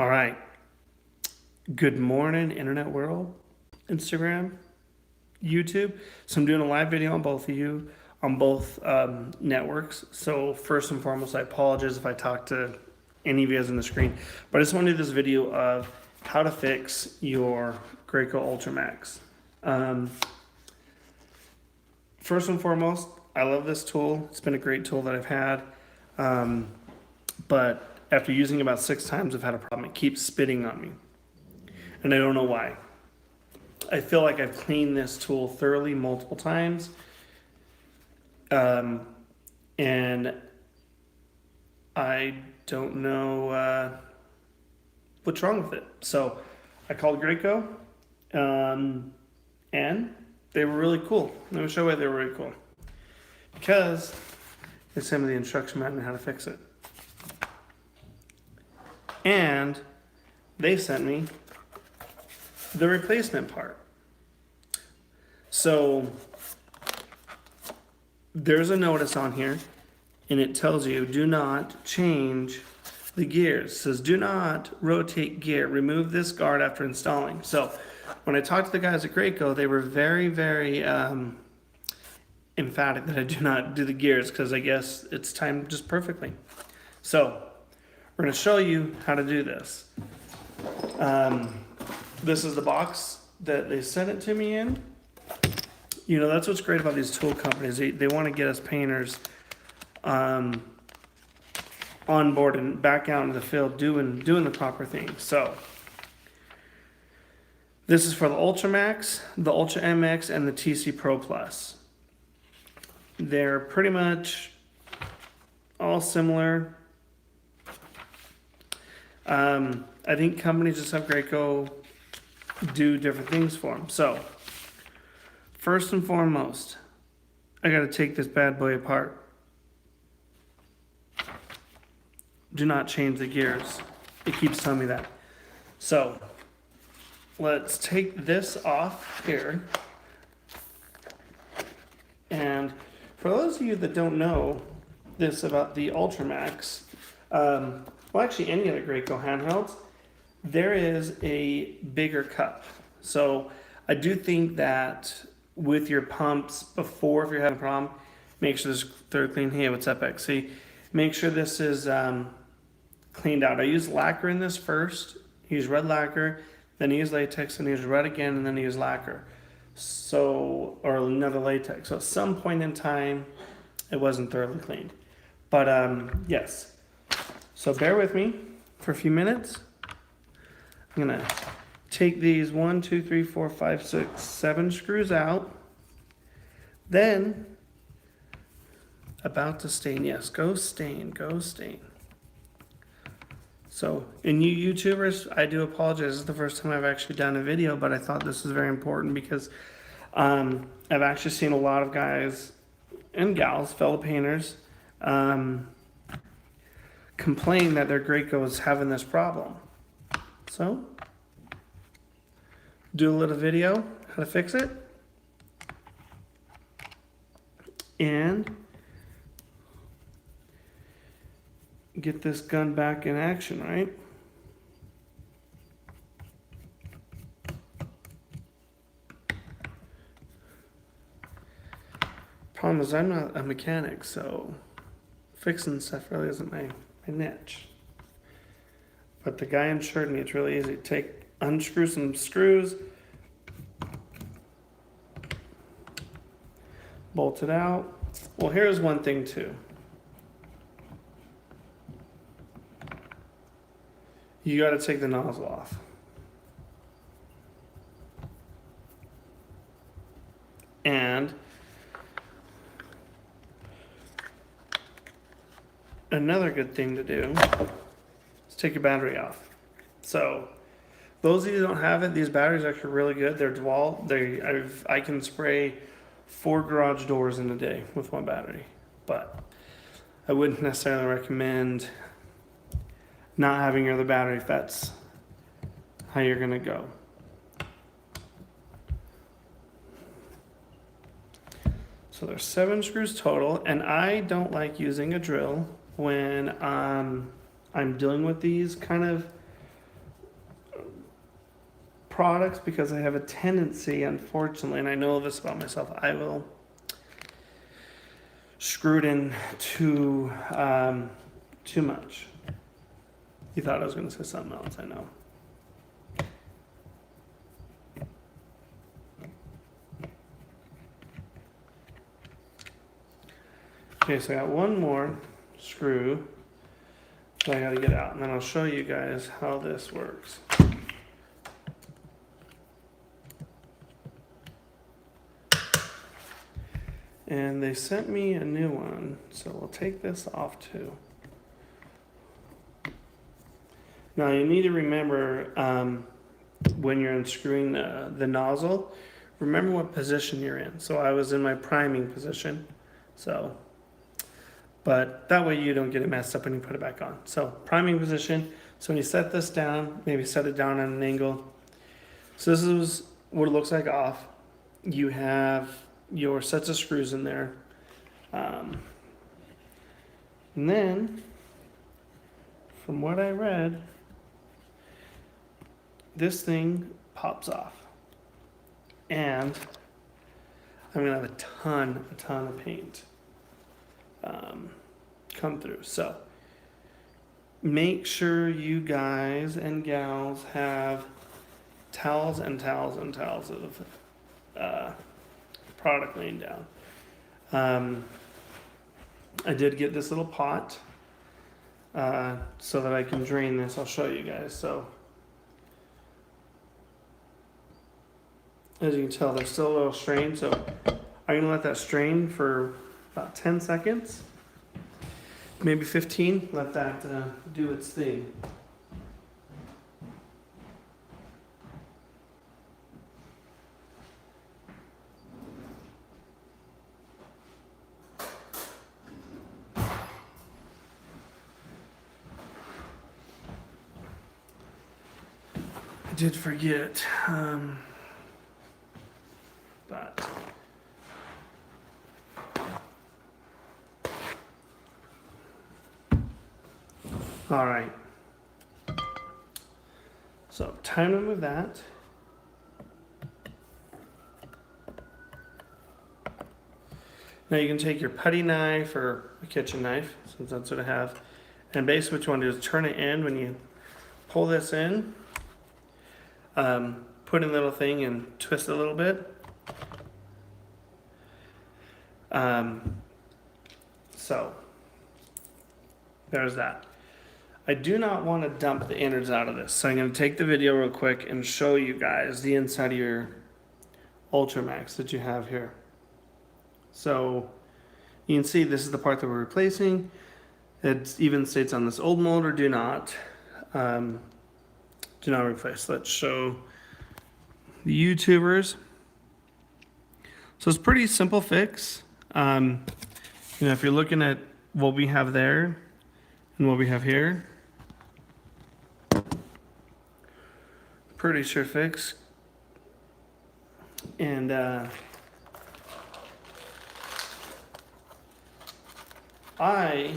All right. Good morning, internet world, Instagram, YouTube. So I'm doing a live video on both of you, on both networks. So first and foremost, I apologize if I talk to any of you guys on the screen, but I just want to do this video of how to fix your Graco Ultra Max. First and foremost, I love this tool. It's been a great tool that I've had, but after using it about 6 times, I've had a problem. It keeps spitting on me, and I don't know why. I feel like I've cleaned this tool thoroughly multiple times, and I don't know what's wrong with it. So I called Graco, and they were really cool. Let me show you why they were really cool. Because they sent me the instruction manual on how to fix it. And they sent me the replacement part. So there's a notice on here, and it tells you do not change the gears. It says do not rotate gear. Remove this guard after installing. So when I talked to the guys at Graco, they were very, very emphatic that I do not do the gears because I guess it's timed just perfectly. So we're going to show you how to do this. This is the box that they sent it to me in. You know, that's what's great about these tool companies. They want to get us painters on board and back out into the field doing the proper thing. So this is for the Ultra Max, the Ultra MX, and the TC Pro Plus. They're pretty much all similar. I think companies just have Graco do different things for them. So first and foremost, I got to take this bad boy apart. Do not change the gears. It keeps telling me that. So let's take this off here. And for those of you that don't know this about the Ultra Max, well, actually any other Graco handhelds, there is a bigger cup. So I do think that with your pumps before, if you're having a problem, make sure this is thoroughly clean. Hey, what's up, XC? Make sure this is cleaned out. I use lacquer in this first. Use red lacquer, then use latex, and use red again, and then use lacquer. So, or another latex. So at some point in time, it wasn't thoroughly cleaned. But yes. So bear with me for a few minutes. I'm gonna take these 1, 2, 3, 4, 5, 6, 7 screws out. Then, about to stain. Yes, go stain, go stain. So, and you YouTubers, I do apologize. This is the first time I've actually done a video, but I thought this was very important because I've actually seen a lot of guys and gals, fellow painters, complain that their Graco is having this problem. So, do a little video how to fix it. And get this gun back in action, right? Problem is, I'm not a mechanic, so fixing stuff really isn't my niche. But the guy assured me it's really easy. Unscrew some screws, bolt it out. Well, here's one thing too. You got to take the nozzle off. And another good thing to do is take your battery off. So those of you who don't have it, these batteries are actually really good. They're dual. I can spray 4 garage doors in a day with one battery. But I wouldn't necessarily recommend not having your other battery if that's how you're gonna go. So there's 7 screws total, and I don't like using a drill when I'm dealing with these kind of products because I have a tendency, unfortunately, and I know this about myself, I will screw it in too much. You thought I was going to say something else, I know. Okay, so I got one more screw that I got to get out, and then I'll show you guys how this works. And they sent me a new one, so we'll take this off too. Now you need to remember when you're unscrewing the nozzle, remember what position you're in. So I was in my priming position, but that way you don't get it messed up when you put it back on. So priming position, so when you set this down, maybe set it down at an angle. So this is what it looks like off. You have your sets of screws in there. And then, from what I read, this thing pops off. And I'm gonna have a ton of paint come through. So make sure you guys and gals have towels and towels and towels of product laying down. I did get this little pot so that I can drain this. I'll show you guys. So as you can tell, there's still a little strain, so I'm gonna let that strain for about 10 seconds, maybe 15. Let that do its thing. I did forget, but all right. So time to move that. Now you can take your putty knife or a kitchen knife, since that's what I have, and basically what you want to do is turn it in when you pull this in. Put in a little thing and twist it a little bit. So there's that. I do not want to dump the innards out of this, so I'm going to take the video real quick and show you guys the inside of your Ultra Max that you have here. So you can see this is the part that we're replacing. It even states on this old molder, do not replace. Let's show the YouTubers. So it's a pretty simple fix. If you're looking at what we have there and what we have here, pretty sure fix. And I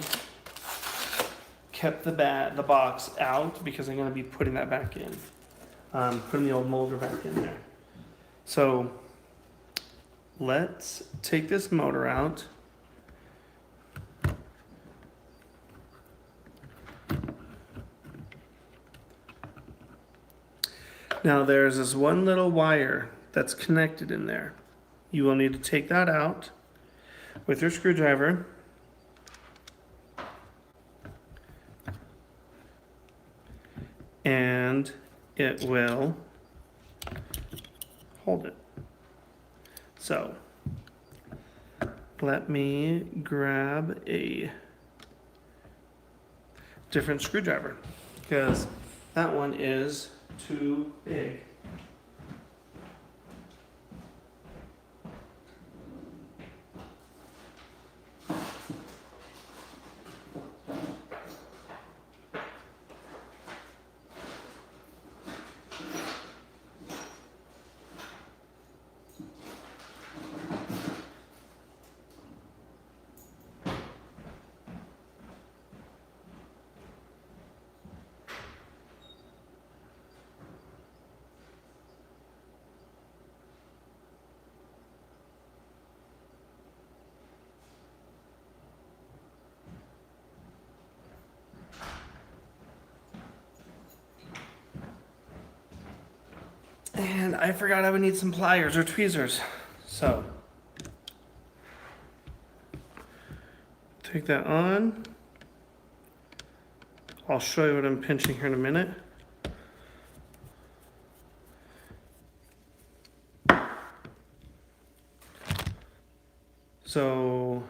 kept the box out because I'm going to be putting that back in. Putting the old molder back in there. So let's take this motor out. Now there's this one little wire that's connected in there. You will need to take that out with your screwdriver. And it will hold it. So let me grab a different screwdriver because that one is too big. And I forgot I would need some pliers or tweezers. So, take that on. I'll show you what I'm pinching here in a minute. So,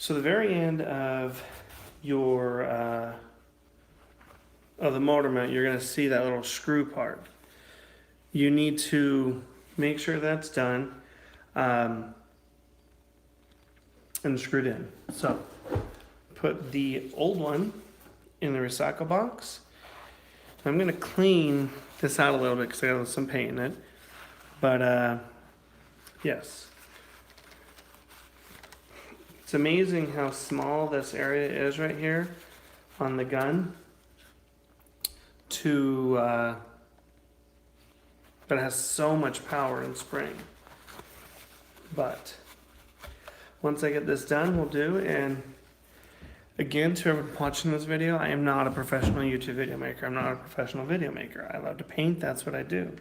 the very end of your of the motor mount, you're going to see that little screw part. You need to make sure that's done and screwed in. So, put the old one in the recycle box. I'm going to clean this out a little bit because I got some paint in it. But yes. It's amazing how small this area is right here on the gun but it has so much power and spring. But once I get this done, we'll do. And again, to everyone watching this video, I am not a professional YouTube video maker. I'm not a professional video maker. I love to paint, that's what I do.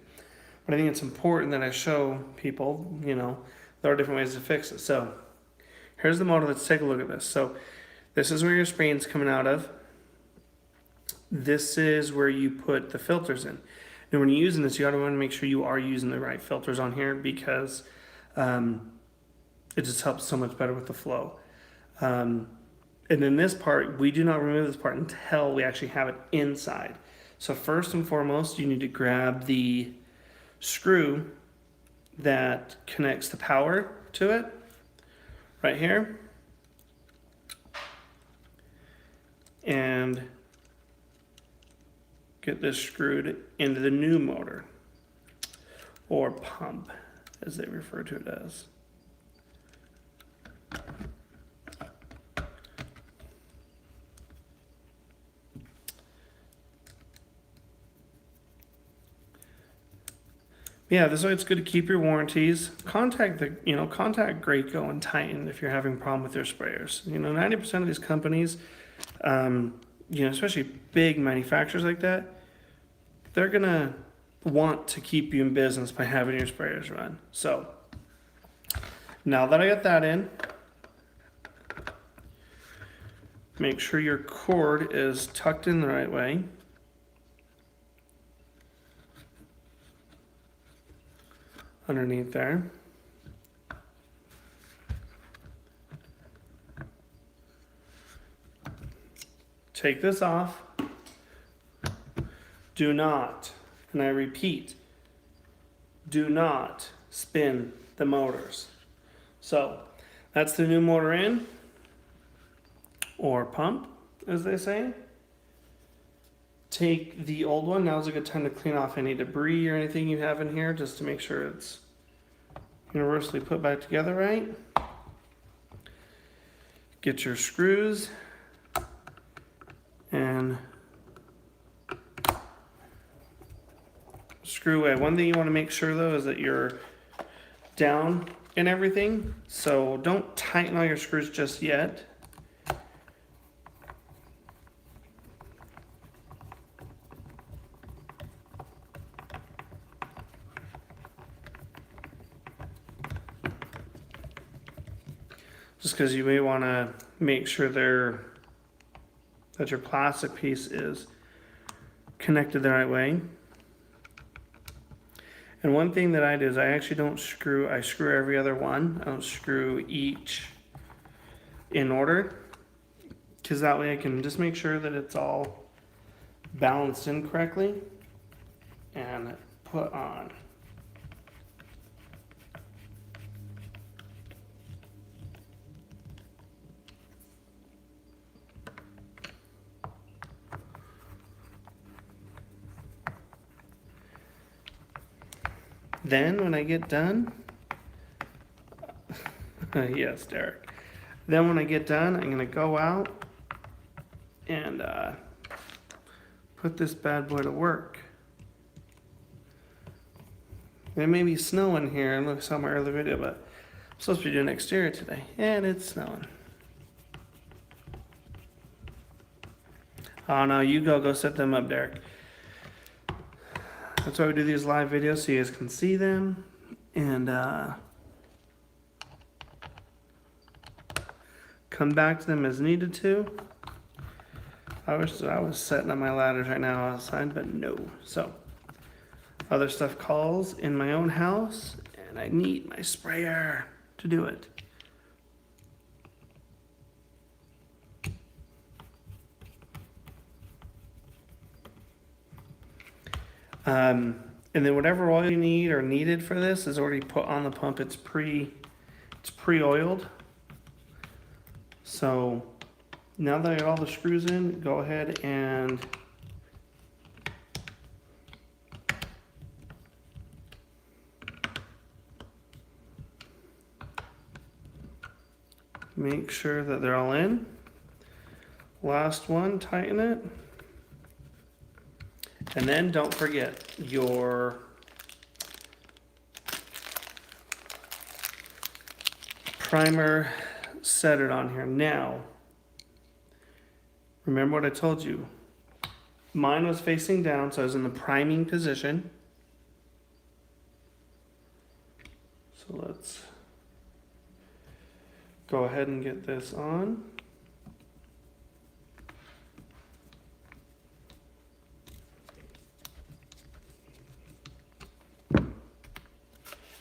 But I think it's important that I show people, you know, there are different ways to fix it. So here's the motor. Let's take a look at this. So this is where your spring's coming out of. This is where you put the filters in. And when you're using this, you gotta want to make sure you are using the right filters on here because it just helps so much better with the flow. And in this part, we do not remove this part until we actually have it inside. So first and foremost, you need to grab the screw that connects the power to it right here. And get this screwed into the new motor, or pump, as they refer to it as. Yeah, this way it's good to keep your warranties. Contact Graco and Titan if you're having a problem with your sprayers. 90% of these companies, especially big manufacturers like that, they're gonna want to keep you in business by having your sprayers run. So now that I got that in, make sure your cord is tucked in the right way. Underneath there. Take this off. Do not, and I repeat, do not spin the motors. So that's the new motor in, or pump, as they say. Take the old one. Now's a good time to clean off any debris or anything you have in here, just to make sure it's universally put back together right. Get your screws and screw away. One thing you want to make sure though is that you're down in everything, so don't tighten all your screws just yet. Just because you may want to make sure that your plastic piece is connected the right way. And one thing that I do is I actually don't screw, I screw every other one. I don't screw each in order, because that way I can just make sure that it's all balanced in correctly and put on. Then when I get done, yes, Derek. Then when I get done, I'm gonna go out and put this bad boy to work. It may be snowing here, and look, I saw my earlier video, but Supposed to be doing exterior today, and it's snowing. Oh no, you go set them up, Derek. That's why we do these live videos, so you guys can see them. And come back to them as needed to. I wish I was setting up my ladders right now outside, but no. So, other stuff calls in my own house, and I need my sprayer to do it. And then whatever oil you need or needed for this is already put on the pump. It's pre-oiled. So now that I got all the screws in, go ahead and make sure that they're all in. Last one, tighten it. And then don't forget your primer, set it on here. Now, remember what I told you. Mine was facing down, so I was in the priming position. So let's go ahead and get this on.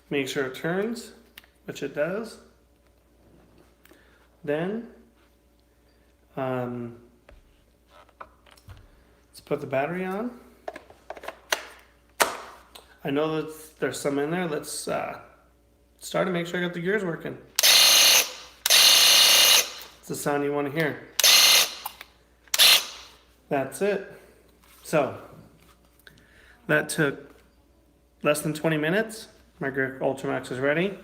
Make sure it turns, which it does. Then, let's put the battery on. I know that there's some in there. Let's start and make sure I got the gears working. It's the sound you want to hear. That's it. So, that took less than 20 minutes. My Graco Ultra Max is ready.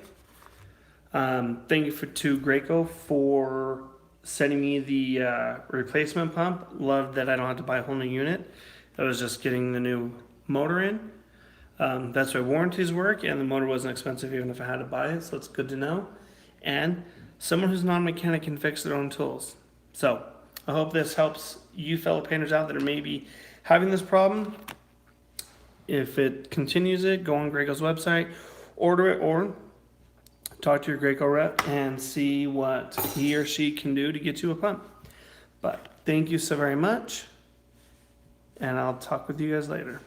Thank you to Graco for sending me the replacement pump. Love that I don't have to buy a whole new unit. That was just getting the new motor in. That's why warranties work, and the motor wasn't expensive even if I had to buy it, so it's good to know. And someone who's non-mechanic can fix their own tools. So I hope this helps you fellow painters out that are maybe having this problem. If it continues it, go on Graco's website, order it, or talk to your Graco rep and see what he or she can do to get you a pump. But thank you so very much, and I'll talk with you guys later.